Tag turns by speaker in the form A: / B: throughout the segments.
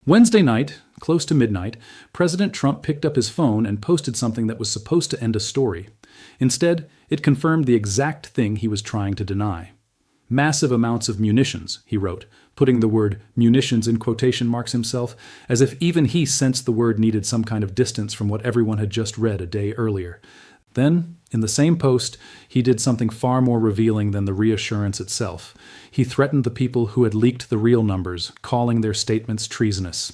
A: Wednesday night, close to midnight, President Trump picked up his phone and posted something that was supposed to end a story. Instead, it confirmed the exact thing he was trying to deny. Massive amounts of munitions, he wrote, putting the word munitions in quotation marks himself, as if even he sensed the word needed some kind of distance from what everyone had just read a day earlier. Then, in the same post, he did something far more revealing than the reassurance itself. He threatened the people who had leaked the real numbers, calling their statements treasonous.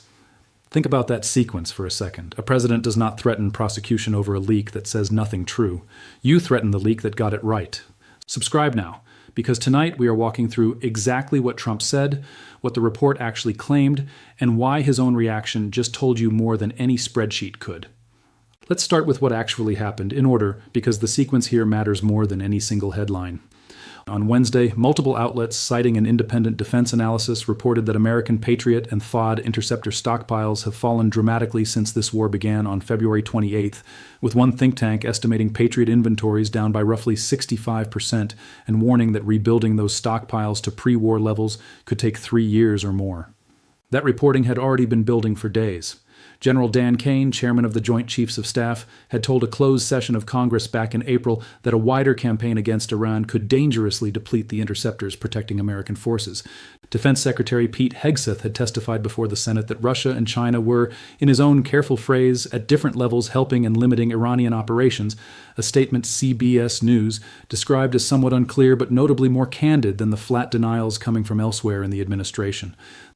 A: Think about that sequence for a second. A president does not threaten prosecution over a leak that says nothing true. You threaten the leak that got it right. Subscribe now, because tonight we are walking through exactly what Trump said, what the report actually claimed, and why his own reaction just told you more than any spreadsheet could. Let's start with what actually happened in order, because the sequence here matters more than any single headline. On Wednesday, multiple outlets citing an independent defense analysis reported that American Patriot and THAAD interceptor stockpiles have fallen dramatically since this war began on February 28th, with one think tank estimating Patriot inventories down by roughly 65% and warning that rebuilding those stockpiles to pre-war levels could take 3 years or more. That reporting had already been building for days. General Dan Caine, chairman of the Joint Chiefs of Staff, had told a closed session of Congress back in April that a wider campaign against Iran could dangerously deplete the interceptors protecting American forces. Defense Secretary Pete Hegseth had testified before the Senate that Russia and China were, in his own careful phrase, at different levels helping and limiting Iranian operations, a statement CBS News described as somewhat unclear but notably more candid than the flat denials coming from elsewhere in the administration.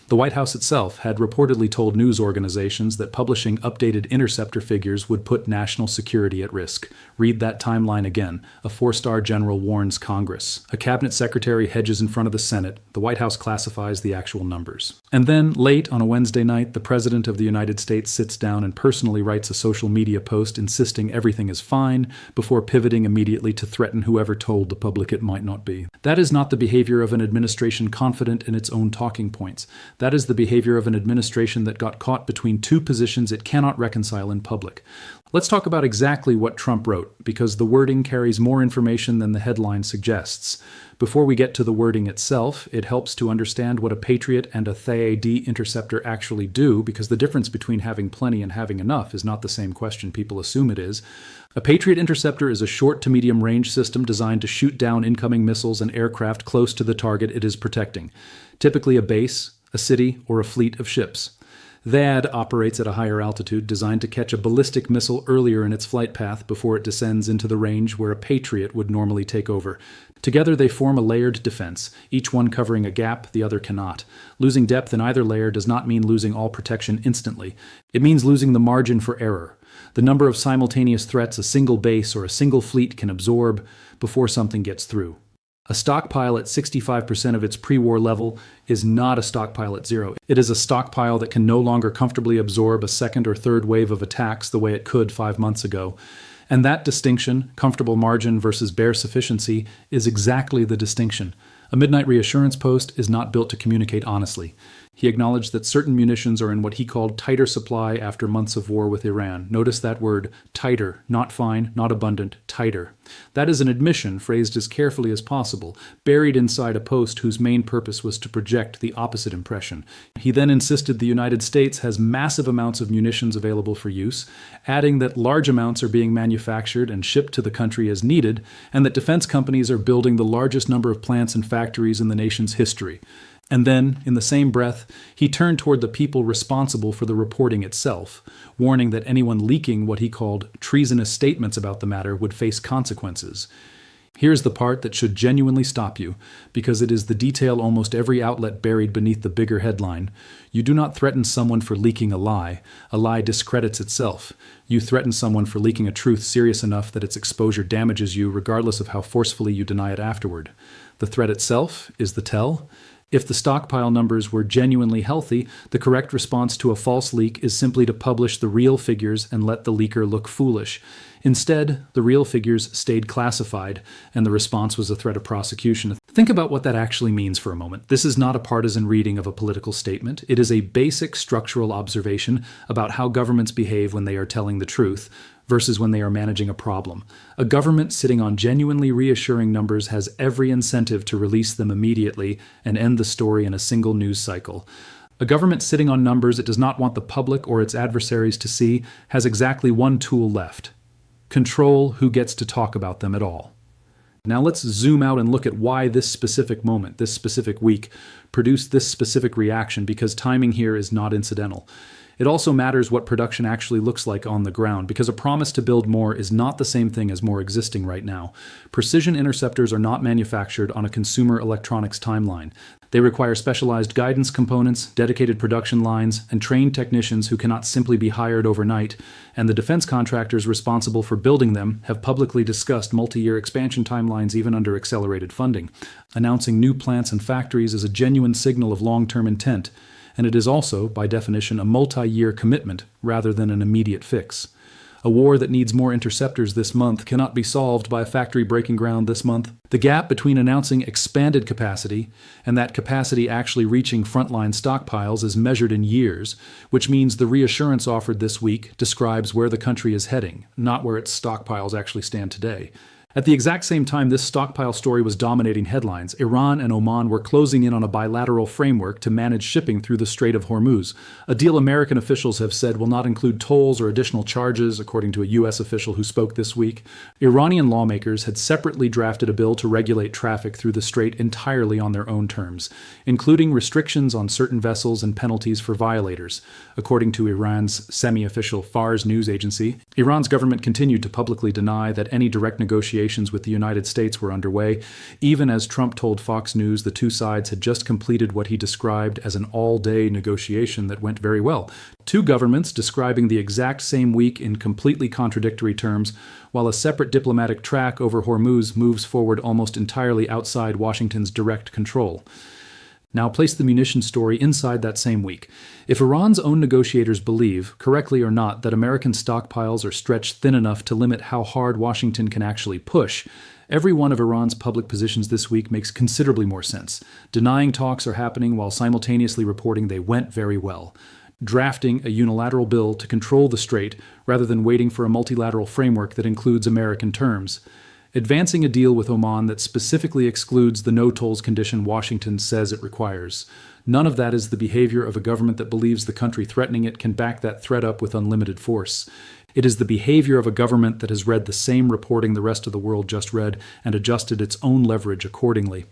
A: The White House itself had reportedly told news organizations that publishing updated interceptor figures would put national security at risk. Read that timeline again. A 4-star general warns Congress. A cabinet secretary hedges in front of the Senate. The White House classifies the actual numbers. And then, late on a Wednesday night, the President of the United States sits down and personally writes a social media post insisting everything is fine, before pivoting immediately to threaten whoever told the public it might not be. That is not the behavior of an administration confident in its own talking points. That is the behavior of an administration that got caught between two positions it cannot reconcile in public. Let's talk about exactly what Trump wrote, because the wording carries more information than the headline suggests. Before we get to the wording itself, it helps to understand what a Patriot and a THAAD interceptor actually do, because the difference between having plenty and having enough is not the same question people assume it is. A Patriot interceptor is a short to medium range system designed to shoot down incoming missiles and aircraft close to the target it is protecting, typically a base, a city, or a fleet of ships. THAAD operates at a higher altitude, designed to catch a ballistic missile earlier in its flight path before it descends into the range where a Patriot would normally take over. Together they form a layered defense, each one covering a gap the other cannot. Losing depth in either layer does not mean losing all protection instantly. It means losing the margin for error, the number of simultaneous threats a single base or a single fleet can absorb before something gets through. A stockpile at 65% of its pre-war level is not a stockpile at zero. It is a stockpile that can no longer comfortably absorb a second or third wave of attacks the way it could 5 months ago. And that distinction, comfortable margin versus bare sufficiency, is exactly the distinction. A midnight reassurance post is not built to communicate honestly. He acknowledged that certain munitions are in what he called tighter supply after months of war with Iran. Notice that word, tighter, not fine, not abundant, tighter. That is an admission phrased as carefully as possible, buried inside a post whose main purpose was to project the opposite impression. He then insisted the United States has massive amounts of munitions available for use, adding that large amounts are being manufactured and shipped to the country as needed, and that defense companies are building the largest number of plants and factories in the nation's history. And then, in the same breath, he turned toward the people responsible for the reporting itself, warning that anyone leaking what he called treasonous statements about the matter would face consequences. Here's the part that should genuinely stop you, because it is the detail almost every outlet buried beneath the bigger headline. You do not threaten someone for leaking a lie. A lie discredits itself. You threaten someone for leaking a truth serious enough that its exposure damages you regardless of how forcefully you deny it afterward. The threat itself is the tell. If the stockpile numbers were genuinely healthy, the correct response to a false leak is simply to publish the real figures and let the leaker look foolish. Instead, the real figures stayed classified, and the response was a threat of prosecution. Think about what that actually means for a moment. This is not a partisan reading of a political statement. It is a basic structural observation about how governments behave when they are telling the truth, versus when they are managing a problem. A government sitting on genuinely reassuring numbers has every incentive to release them immediately and end the story in a single news cycle. A government sitting on numbers it does not want the public or its adversaries to see has exactly one tool left: control who gets to talk about them at all. Now let's zoom out and look at why this specific moment, this specific week, produced this specific reaction, because timing here is not incidental. It also matters what production actually looks like on the ground, because a promise to build more is not the same thing as more existing right now. Precision interceptors are not manufactured on a consumer electronics timeline. They require specialized guidance components, dedicated production lines, and trained technicians who cannot simply be hired overnight, and the defense contractors responsible for building them have publicly discussed multi-year expansion timelines even under accelerated funding. Announcing new plants and factories is a genuine signal of long-term intent, and it is also, by definition, a multi-year commitment rather than an immediate fix. A war that needs more interceptors this month cannot be solved by a factory breaking ground this month. The gap between announcing expanded capacity and that capacity actually reaching frontline stockpiles is measured in years, which means the reassurance offered this week describes where the country is heading, not where its stockpiles actually stand today. At the exact same time this stockpile story was dominating headlines, Iran and Oman were closing in on a bilateral framework to manage shipping through the Strait of Hormuz, a deal American officials have said will not include tolls or additional charges, according to a U.S. official who spoke this week. Iranian lawmakers had separately drafted a bill to regulate traffic through the strait entirely on their own terms, including restrictions on certain vessels and penalties for violators. According to Iran's semi-official Fars news agency, Iran's government continued to publicly deny that any direct negotiations with the United States were underway, even as Trump told Fox News the two sides had just completed what he described as an all-day negotiation that went very well. Two governments describing the exact same week in completely contradictory terms, while a separate diplomatic track over Hormuz moves forward almost entirely outside Washington's direct control. Now place the munitions story inside that same week. If Iran's own negotiators believe, correctly or not, that American stockpiles are stretched thin enough to limit how hard Washington can actually push, every one of Iran's public positions this week makes considerably more sense. Denying talks are happening while simultaneously reporting they went very well. Drafting a unilateral bill to control the strait rather than waiting for a multilateral framework that includes American terms. Advancing a deal with Oman that specifically excludes the no-tolls condition Washington says it requires. None of that is the behavior of a government that believes the country threatening it can back that threat up with unlimited force. It is the behavior of a government that has read the same reporting the rest of the world just read and adjusted its own leverage accordingly.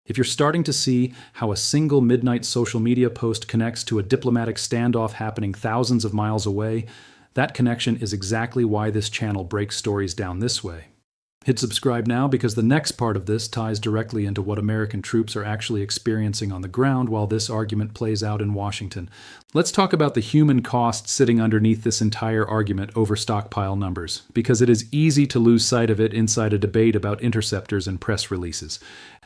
A: If you're starting to see how a single midnight social media post connects to a diplomatic standoff happening thousands of miles away, that connection is exactly why this channel breaks stories down this way. Hit subscribe now because the next part of this ties directly into what American troops are actually experiencing on the ground while this argument plays out in Washington. Let's talk about the human cost sitting underneath this entire argument over stockpile numbers, because it is easy to lose sight of it inside a debate about interceptors and press releases.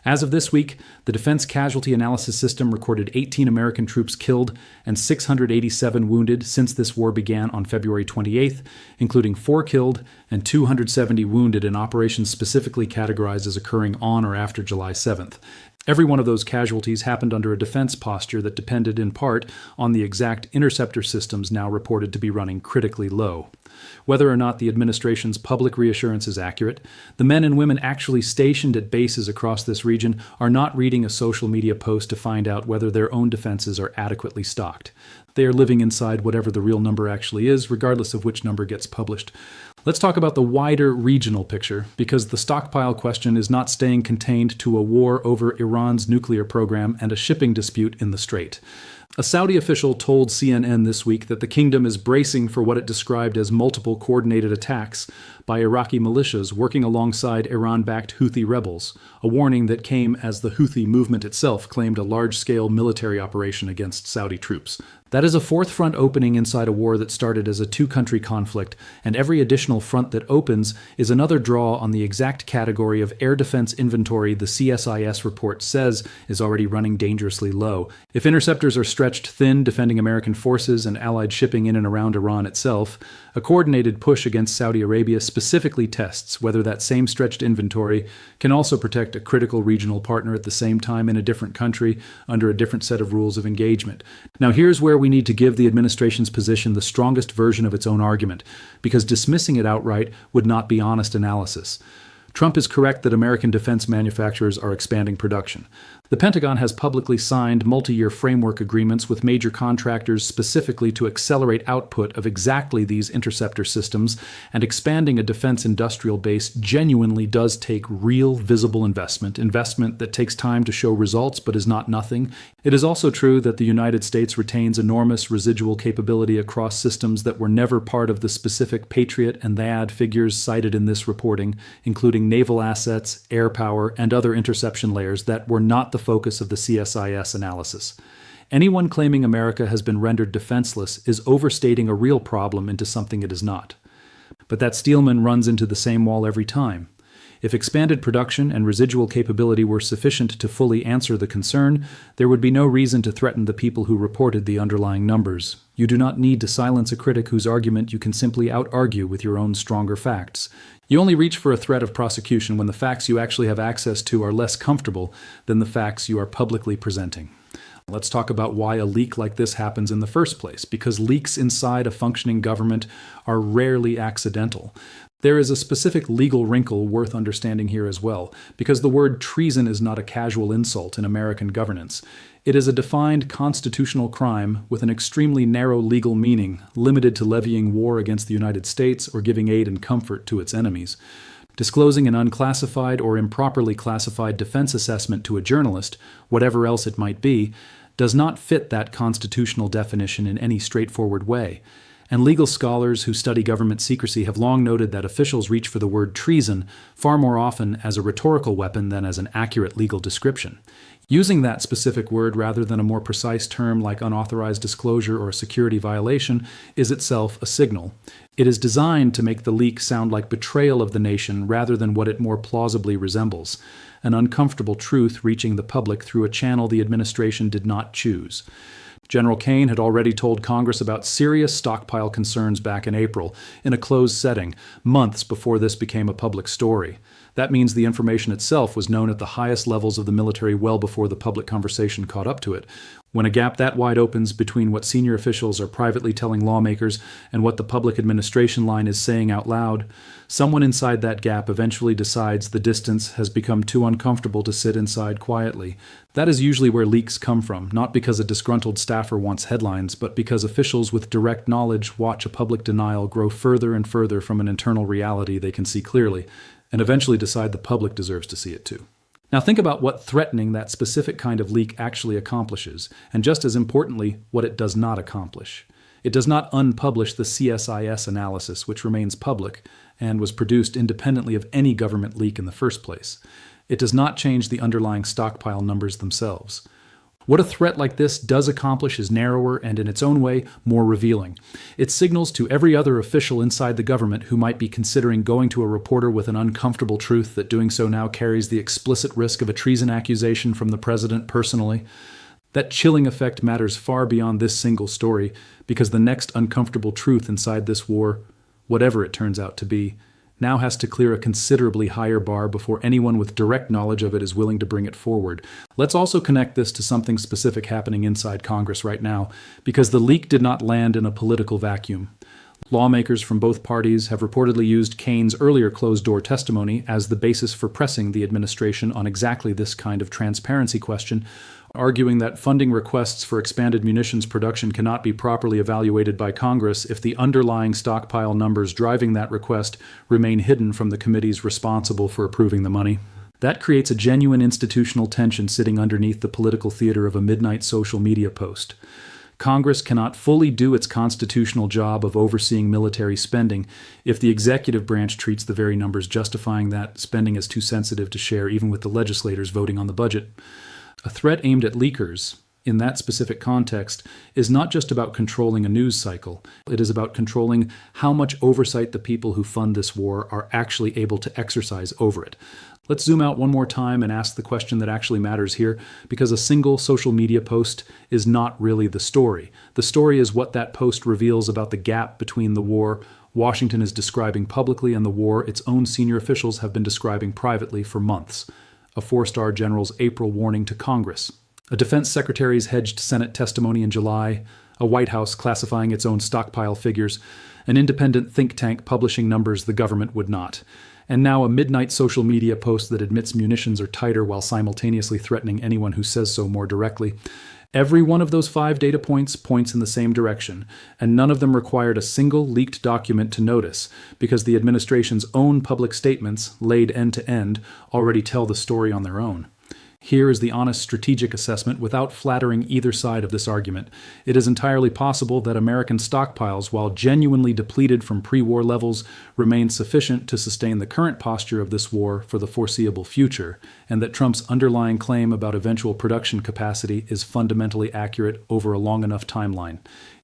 A: As of this week, the Defense Casualty Analysis System recorded 18 American troops killed and 687 wounded since this war began on February 28th, including 4 killed and 270 wounded in operations specifically categorized as occurring on or after July 7th. Every one of those casualties happened under a defense posture that depended in part on the exact interceptor systems now reported to be running critically low. Whether or not the administration's public reassurance is accurate, the men and women actually stationed at bases across this region are not reading a social media post to find out whether their own defenses are adequately stocked. They are living inside whatever the real number actually is, regardless of which number gets published. Let's talk about the wider regional picture, because the stockpile question is not staying contained to a war over Iran's nuclear program and a shipping dispute in the Strait. A Saudi official told CNN this week that the kingdom is bracing for what it described as multiple coordinated attacks by Iraqi militias working alongside Iran-backed Houthi rebels, a warning that came as the Houthi movement itself claimed a large-scale military operation against Saudi troops. That is a fourth front opening inside a war that started as a two-country conflict, and every additional front that opens is another draw on the exact category of air defense inventory the CSIS report says is already running dangerously low. If interceptors are stretched thin defending American forces and allied shipping in and around Iran itself, a coordinated push against Saudi Arabia specifically tests whether that same stretched inventory can also protect a critical regional partner at the same time in a different country under a different set of rules of engagement. Now here's where we need to give the administration's position the strongest version of its own argument, because dismissing it outright would not be honest analysis. Trump is correct that American defense manufacturers are expanding production. The Pentagon has publicly signed multi-year framework agreements with major contractors specifically to accelerate output of exactly these interceptor systems, and expanding a defense industrial base genuinely does take real visible investment that takes time to show results but is not nothing. It is also true that the United States retains enormous residual capability across systems that were never part of the specific Patriot and THAAD figures cited in this reporting, including naval assets, air power, and other interception layers that were not the focus of the CSIS analysis. Anyone claiming America has been rendered defenseless is overstating a real problem into something it is not. But that Steelman runs into the same wall every time. If expanded production and residual capability were sufficient to fully answer the concern, there would be no reason to threaten the people who reported the underlying numbers. You do not need to silence a critic whose argument you can simply out-argue with your own stronger facts. You only reach for a threat of prosecution when the facts you actually have access to are less comfortable than the facts you are publicly presenting. Let's talk about why a leak like this happens in the first place, because leaks inside a functioning government are rarely accidental. There is a specific legal wrinkle worth understanding here as well, because the word treason is not a casual insult in American governance. It is a defined constitutional crime with an extremely narrow legal meaning, limited to levying war against the United States or giving aid and comfort to its enemies. Disclosing an unclassified or improperly classified defense assessment to a journalist, whatever else it might be, does not fit that constitutional definition in any straightforward way. And legal scholars who study government secrecy have long noted that officials reach for the word treason far more often as a rhetorical weapon than as an accurate legal description. Using that specific word rather than a more precise term like unauthorized disclosure or a security violation is itself a signal. It is designed to make the leak sound like betrayal of the nation rather than what it more plausibly resembles, an uncomfortable truth reaching the public through a channel the administration did not choose. General Caine had already told Congress about serious stockpile concerns back in April, in a closed setting, months before this became a public story. That means the information itself was known at the highest levels of the military well before the public conversation caught up to it. When a gap that wide opens between what senior officials are privately telling lawmakers and what the public administration line is saying out loud, someone inside that gap eventually decides the distance has become too uncomfortable to sit inside quietly. That is usually where leaks come from, not because a disgruntled staffer wants headlines, but because officials with direct knowledge watch a public denial grow further and further from an internal reality they can see clearly, and eventually decide the public deserves to see it too. Now think about what threatening that specific kind of leak actually accomplishes, and just as importantly, what it does not accomplish. It does not unpublish the CSIS analysis, which remains public and was produced independently of any government leak in the first place. It does not change the underlying stockpile numbers themselves. What a threat like this does accomplish is narrower and, in its own way, more revealing. It signals to every other official inside the government who might be considering going to a reporter with an uncomfortable truth that doing so now carries the explicit risk of a treason accusation from the president personally. That chilling effect matters far beyond this single story, because the next uncomfortable truth inside this war, whatever it turns out to be, now has to clear a considerably higher bar before anyone with direct knowledge of it is willing to bring it forward. Let's also connect this to something specific happening inside Congress right now, because the leak did not land in a political vacuum. Lawmakers from both parties have reportedly used Caine's earlier closed-door testimony as the basis for pressing the administration on exactly this kind of transparency question, arguing that funding requests for expanded munitions production cannot be properly evaluated by Congress if the underlying stockpile numbers driving that request remain hidden from the committees responsible for approving the money. That creates a genuine institutional tension sitting underneath the political theater of a midnight social media post. Congress cannot fully do its constitutional job of overseeing military spending if the executive branch treats the very numbers justifying that spending as too sensitive to share even with the legislators voting on the budget. A threat aimed at leakers, in that specific context, is not just about controlling a news cycle. It is about controlling how much oversight the people who fund this war are actually able to exercise over it. Let's zoom out one more time and ask the question that actually matters here, because a single social media post is not really the story. The story is what that post reveals about the gap between the war Washington is describing publicly and the war its own senior officials have been describing privately for months. A four-star general's April warning to Congress, a defense secretary's hedged Senate testimony in July, a White House classifying its own stockpile figures, an independent think tank publishing numbers the government would not, and now a midnight social media post that admits munitions are tighter while simultaneously threatening anyone who says so more directly. Every one of those 5 data points points in the same direction, and none of them required a single leaked document to notice, because the administration's own public statements, laid end to end, already tell the story on their own. Here is the honest strategic assessment without flattering either side of this argument. It is entirely possible that American stockpiles, while genuinely depleted from pre-war levels, remain sufficient to sustain the current posture of this war for the foreseeable future, and that Trump's underlying claim about eventual production capacity is fundamentally accurate over a long enough timeline.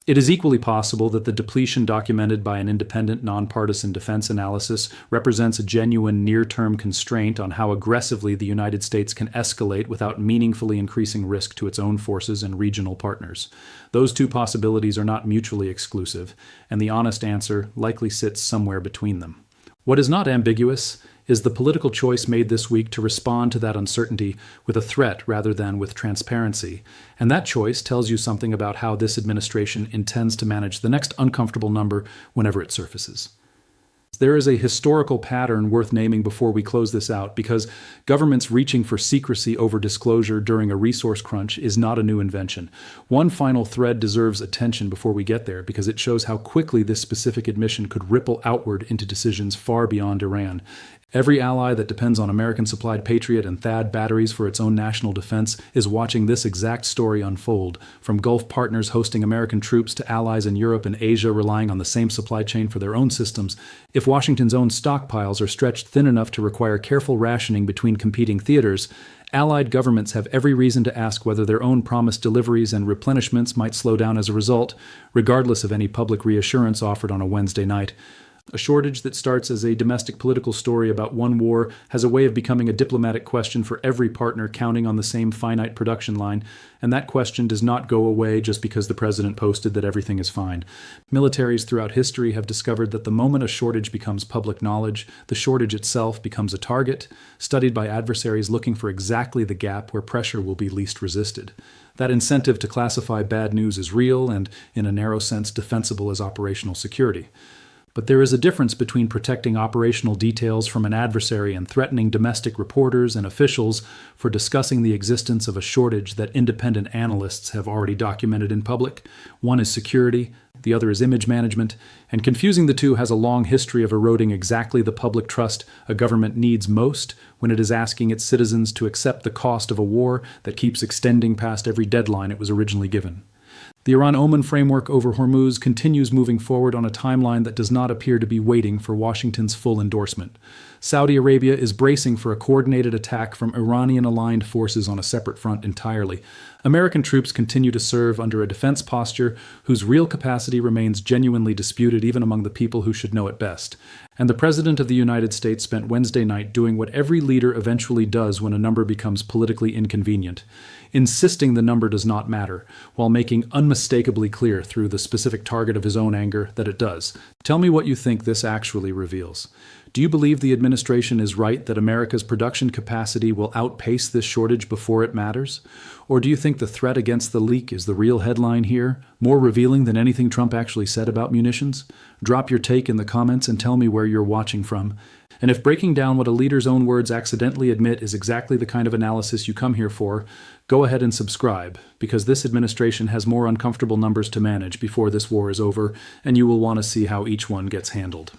A: It is equally possible that the depletion documented by an independent, nonpartisan defense analysis represents a genuine near-term constraint on how aggressively the United States can escalate without meaningfully increasing risk to its own forces and regional partners. Those two possibilities are not mutually exclusive, and the honest answer likely sits somewhere between them. What is not ambiguous is the political choice made this week to respond to that uncertainty with a threat rather than with transparency. And that choice tells you something about how this administration intends to manage the next uncomfortable number whenever it surfaces. There is a historical pattern worth naming before we close this out, because governments reaching for secrecy over disclosure during a resource crunch is not a new invention. One final thread deserves attention before we get there, because it shows how quickly this specific admission could ripple outward into decisions far beyond Iran. Every ally that depends on American-supplied Patriot and THAAD batteries for its own national defense is watching this exact story unfold, from Gulf partners hosting American troops to allies in Europe and Asia relying on the same supply chain for their own systems. If Washington's own stockpiles are stretched thin enough to require careful rationing between competing theaters, Allied governments have every reason to ask whether their own promised deliveries and replenishments might slow down as a result, regardless of any public reassurance offered on a Wednesday night. A shortage that starts as a domestic political story about one war has a way of becoming a diplomatic question for every partner counting on the same finite production line, and that question does not go away just because the president posted that everything is fine. Militaries throughout history have discovered that the moment a shortage becomes public knowledge, the shortage itself becomes a target, studied by adversaries looking for exactly the gap where pressure will be least resisted. That incentive to classify bad news is real and, in a narrow sense, defensible as operational security. But there is a difference between protecting operational details from an adversary and threatening domestic reporters and officials for discussing the existence of a shortage that independent analysts have already documented in public. One is security, the other is image management, and confusing the two has a long history of eroding exactly the public trust a government needs most when it is asking its citizens to accept the cost of a war that keeps extending past every deadline it was originally given. The Iran-Oman framework over Hormuz continues moving forward on a timeline that does not appear to be waiting for Washington's full endorsement. Saudi Arabia is bracing for a coordinated attack from Iranian-aligned forces on a separate front entirely. American troops continue to serve under a defense posture whose real capacity remains genuinely disputed even among the people who should know it best. And the President of the United States spent Wednesday night doing what every leader eventually does when a number becomes politically inconvenient, insisting the number does not matter, while making unmistakably clear through the specific target of his own anger that it does. Tell me what you think this actually reveals. Do you believe the administration is right that America's production capacity will outpace this shortage before it matters? Or do you think the threat against the leak is the real headline here, more revealing than anything Trump actually said about munitions? Drop your take in the comments and tell me where you're watching from. And if breaking down what a leader's own words accidentally admit is exactly the kind of analysis you come here for, go ahead and subscribe, because this administration has more uncomfortable numbers to manage before this war is over, and you will want to see how each one gets handled.